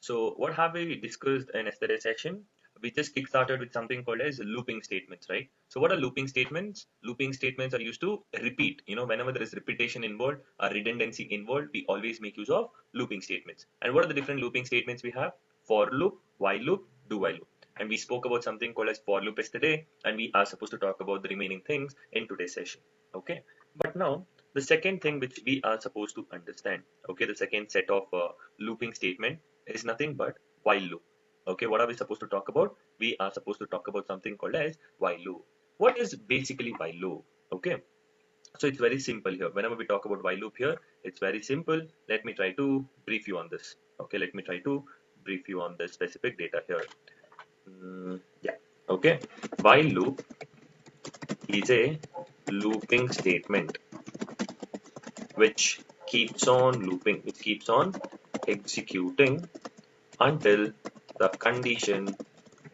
So what have we discussed in yesterday's session? We just kick-started with something called as looping statements, right? So what are looping statements? Looping statements are used to repeat. Whenever there is repetition involved or redundancy involved, we always make use of looping statements. And what are the different looping statements we have? For loop, while loop, do while loop. And we spoke about something called as for loop yesterday, and we are supposed to talk about the remaining things in today's session. Okay. But now the second thing which we are supposed to understand, okay, the second set of looping statement is nothing but while loop. Okay, what are we supposed to talk about? We are supposed to talk about something called as while loop. What is basically while loop? Okay, so it's very simple here. Whenever we talk about while loop here, it's very simple. Let me try to brief you on this. Okay, let me try to brief you on the specific data here. Yeah, okay. While loop is a looping statement which keeps on looping, which keeps on executing until the condition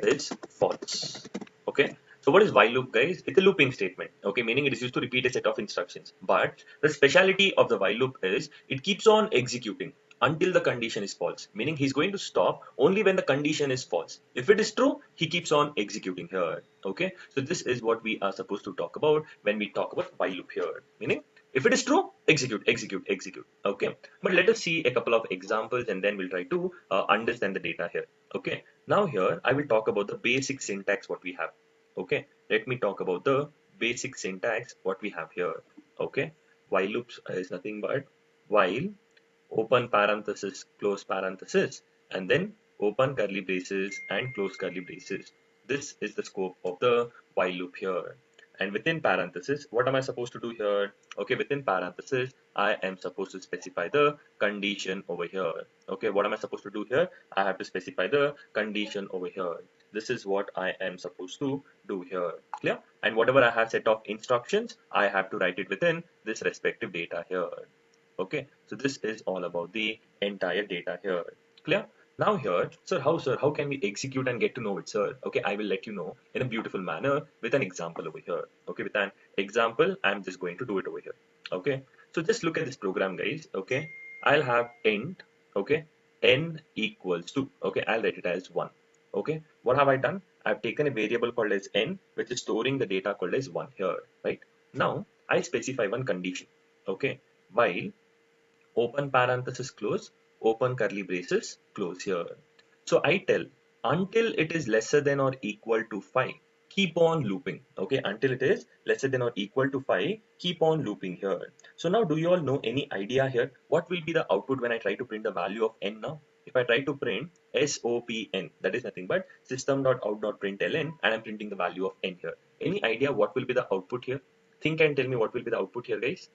is false. Okay, so what is while loop, guys? It's a looping statement. Okay, meaning it is used to repeat a set of instructions, but the speciality of the while loop is it keeps on executing until the condition is false, meaning he's going to stop only when the condition is false. If it is true, he keeps on executing here. Okay, so this is what we are supposed to talk about when we talk about while loop here, meaning if it is true, execute, execute, execute. Okay, but let us see a couple of examples and then we'll try to understand the data here. Okay, now here I will talk about the basic syntax what we have. Okay, let me talk about the basic syntax what we have here. Okay, while loops is nothing but while, open parenthesis, close parenthesis, and then open curly braces and close curly braces. This is the scope of the while loop here. And within parenthesis, what am I supposed to do here? Okay, within parenthesis, I am supposed to specify the condition over here. Okay, what am I supposed to do here? I have to specify the condition over here. This is what I am supposed to do here. Clear? And whatever I have set of instructions, I have to write it within this respective data here. Okay, so this is all about the entire data here. Clear? Now here, sir, how can we execute and get to know it, sir? Okay, I will let you know in a beautiful manner with an example over here. Okay, with an example, I'm just going to do it over here. Okay, so just look at this program, guys. Okay, I'll have int, okay, n equals to, okay, I'll write it as 1. Okay, what have I done? I've taken a variable called as n, which is storing the data called as 1 here, right? Now, I specify one condition, okay, while open parenthesis close, open curly braces, close here. So I tell until it is lesser than or equal to 5, keep on looping. Okay, until it is lesser than or equal to 5, keep on looping here. So now do you all know any idea here? What will be the output when I try to print the value of n now? If I try to print SOPN, that is nothing but system.out.println, and I'm printing the value of n here. Any idea what will be the output here? Think and tell me what will be the output here, guys.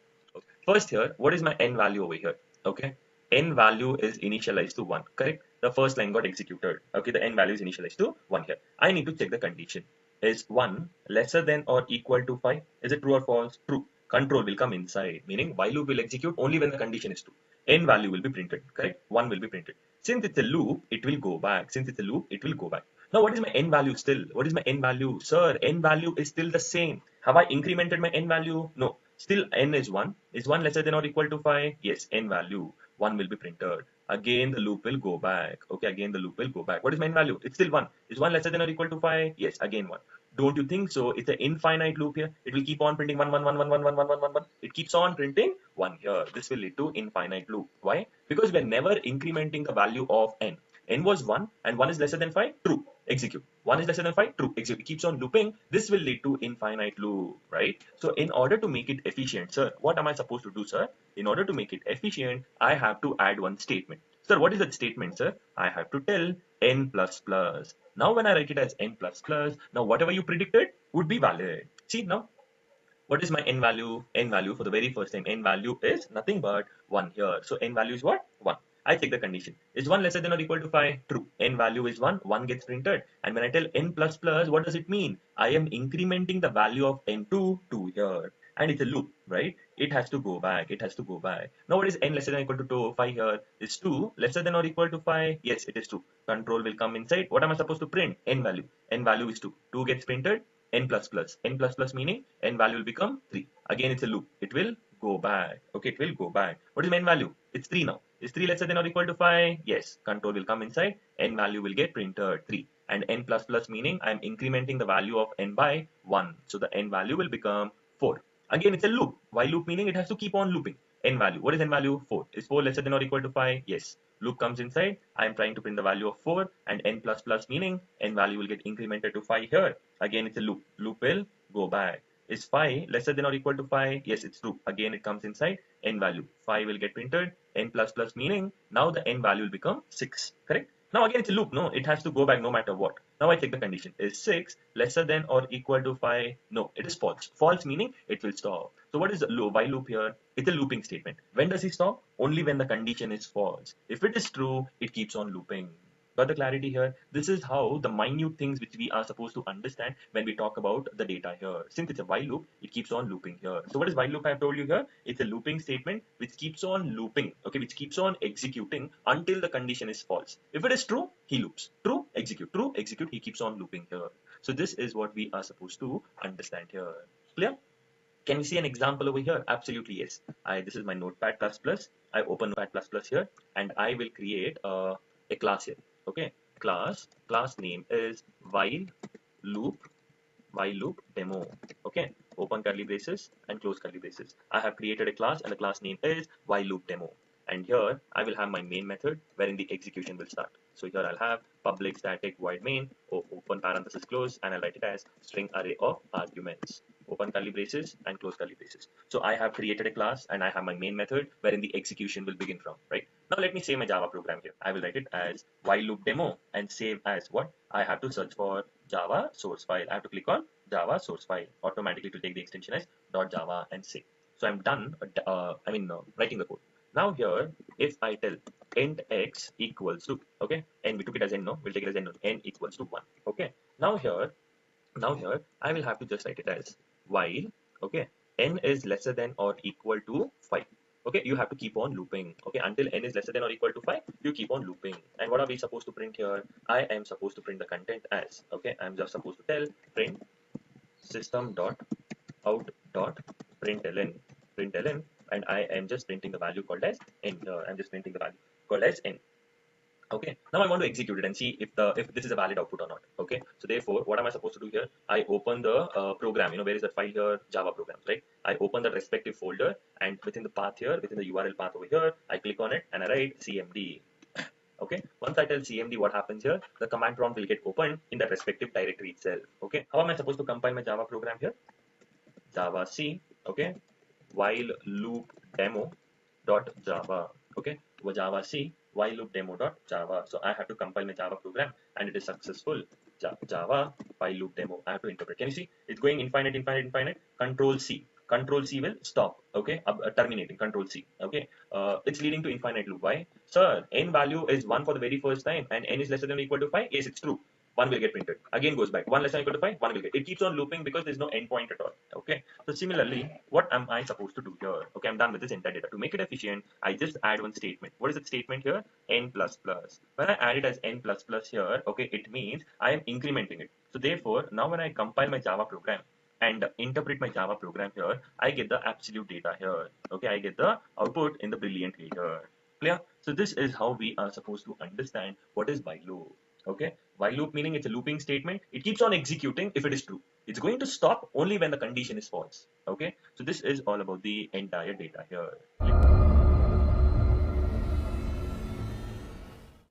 First here, what is my n value over here? Okay, n value is initialized to 1, correct? The first line got executed. Okay, the n value is initialized to 1 here. I need to check the condition. Is 1 lesser than or equal to 5? Is it true or false? True. Control will come inside, meaning while loop will execute only when the condition is true. N value will be printed, correct? 1 will be printed. Since it's a loop, it will go back. Since it's a loop, it will go back. Now, what is my n value still? What is my n value? Sir, n value is still the same. Have I incremented my n value? No. Still n is 1. Is 1 lesser than or equal to 5? Yes, n value. 1 will be printed. Again, the loop will go back. Okay, again, the loop will go back. What is my n value? It's still 1. Is 1 lesser than or equal to 5? Yes, again 1. Don't you think so? It's an infinite loop here. It will keep on printing 1, 1, 1, 1, 1, 1, 1, 1, 1, 1. It keeps on printing 1 here. This will lead to infinite loop. Why? Because we're never incrementing the value of n. N was 1 and 1 is lesser than 5. True. Execute. 1 is lesser than 5. True. Execute. It keeps on looping. This will lead to infinite loop, right? So in order to make it efficient, sir, what am I supposed to do, sir? In order to make it efficient, I have to add one statement. Sir, what is that statement, sir? I have to tell n plus plus. Now when I write it as n plus plus, now whatever you predicted would be valid. See now, what is my n value? N value for the very first time, n value is nothing but 1 here. So n value is what? 1. I check the condition. Is 1 lesser than or equal to 5? True. N value is 1. 1 gets printed. And when I tell n plus plus, what does it mean? I am incrementing the value of n to 2 here. And it's a loop, right? It has to go back. It has to go back. Now what is n lesser than or equal to 2? 5 here. Is 2 lesser than or equal to 5? Yes, it is true. Control will come inside. What am I supposed to print? N value. N value is 2. 2 gets printed. N plus plus. N plus plus meaning n value will become 3. Again, it's a loop. It will go back. Okay, it will go back. What is n value? It's 3 now. Is 3 lesser than or equal to 5? Yes. Control will come inside. N value will get printed 3. And n plus plus meaning I'm incrementing the value of n by 1. So the n value will become 4. Again, it's a loop. While loop meaning it has to keep on looping. N value. What is n value? 4. Is 4 lesser than or equal to 5? Yes. Loop comes inside. I'm trying to print the value of 4 and n plus plus meaning n value will get incremented to 5 here. Again, it's a loop. Loop will go back. Is 5 lesser than or equal to 5? Yes, it's true. Again, it comes inside n value. 5 will get printed. N plus plus meaning now the n value will become 6. Correct? Now again, it's a loop. No, it has to go back no matter what. Now I check the condition. Is 6 lesser than or equal to 5? No, it is false. False meaning it will stop. So what is the while loop here? It's a looping statement. When does it stop? Only when the condition is false. If it is true, it keeps on looping. Got the clarity here? This is how the minute things which we are supposed to understand when we talk about the data here. Since it's a while loop, it keeps on looping here. So what is while loop I have told you here? It's a looping statement which keeps on looping, okay, which keeps on executing until the condition is false. If it is true, he loops. True, execute, he keeps on looping here. So this is what we are supposed to understand here. Clear? Can we see an example over here? Absolutely yes. This is my Notepad++. I open Notepad++ here and I will create a class here. Okay, class name is while loop demo. Okay, open curly braces and close curly braces. I have created a class and the class name is while loop demo. And here I will have my main method wherein the execution will start. So here I'll have public static void main, open parenthesis close, and I'll write it as string array of arguments. Open curly braces and close curly braces. So I have created a class and I have my main method wherein the execution will begin from, right? Now let me save my Java program here. I will write it as while loop demo and save as what? I have to search for Java source file. I have to click on Java source file. Automatically to take the extension as .java and save. So I'm done, writing the code. Now here, if I tell int x equals to, okay, and we took it as n, no, we'll take it as n equals to 1. Okay, now here I will have to just write it as while, okay, n is lesser than or equal to 5. Okay, you have to keep on looping. Okay, until n is lesser than or equal to 5, you keep on looping. And what are we supposed to print here? I am supposed to print the content as, okay, I'm just supposed to tell print system.out.println, and I am just printing the value called as n here. I'm just printing the value called as n. Okay, now I want to execute it and see if this is a valid output or not. Okay, so therefore what am I supposed to do here? I open the program, where is that file here? Java programs, right? I open the respective folder and within the path here, within the URL path over here, I click on it and I write cmd. Okay, once I tell cmd, what happens here? The command prompt will get opened in the respective directory itself. Okay, how am I supposed to compile my Java program here? Java C, okay, while loop demo dot Java. Okay, Java C while loop demo.java. So I have to compile my Java program and it is successful. Java while loop demo. I have to interpret. Can you see? It's going infinite. Control C. Control C will stop. Okay, terminating. Control C. Okay, it's leading to infinite loop. Why? Sir, n value is 1 for the very first time and n is lesser than or equal to 5. Yes, it's true. 1 will get printed. Again goes back. 1 less than or equal to 5, 1 will get. It keeps on looping because there's no endpoint at all. Okay. So similarly, what am I supposed to do here? Okay, I'm done with this entire data. To make it efficient, I just add one statement. What is the statement here? N++. When I add it as N++ here, okay, it means I am incrementing it. So therefore, now when I compile my Java program and interpret my Java program here, I get the absolute data here. Okay, I get the output in the brilliant way here. Clear? So this is how we are supposed to understand what is while loop. Okay, while loop meaning it's a looping statement. It keeps on executing if it is true. It's going to stop only when the condition is false. Okay, so this is all about the entire data here.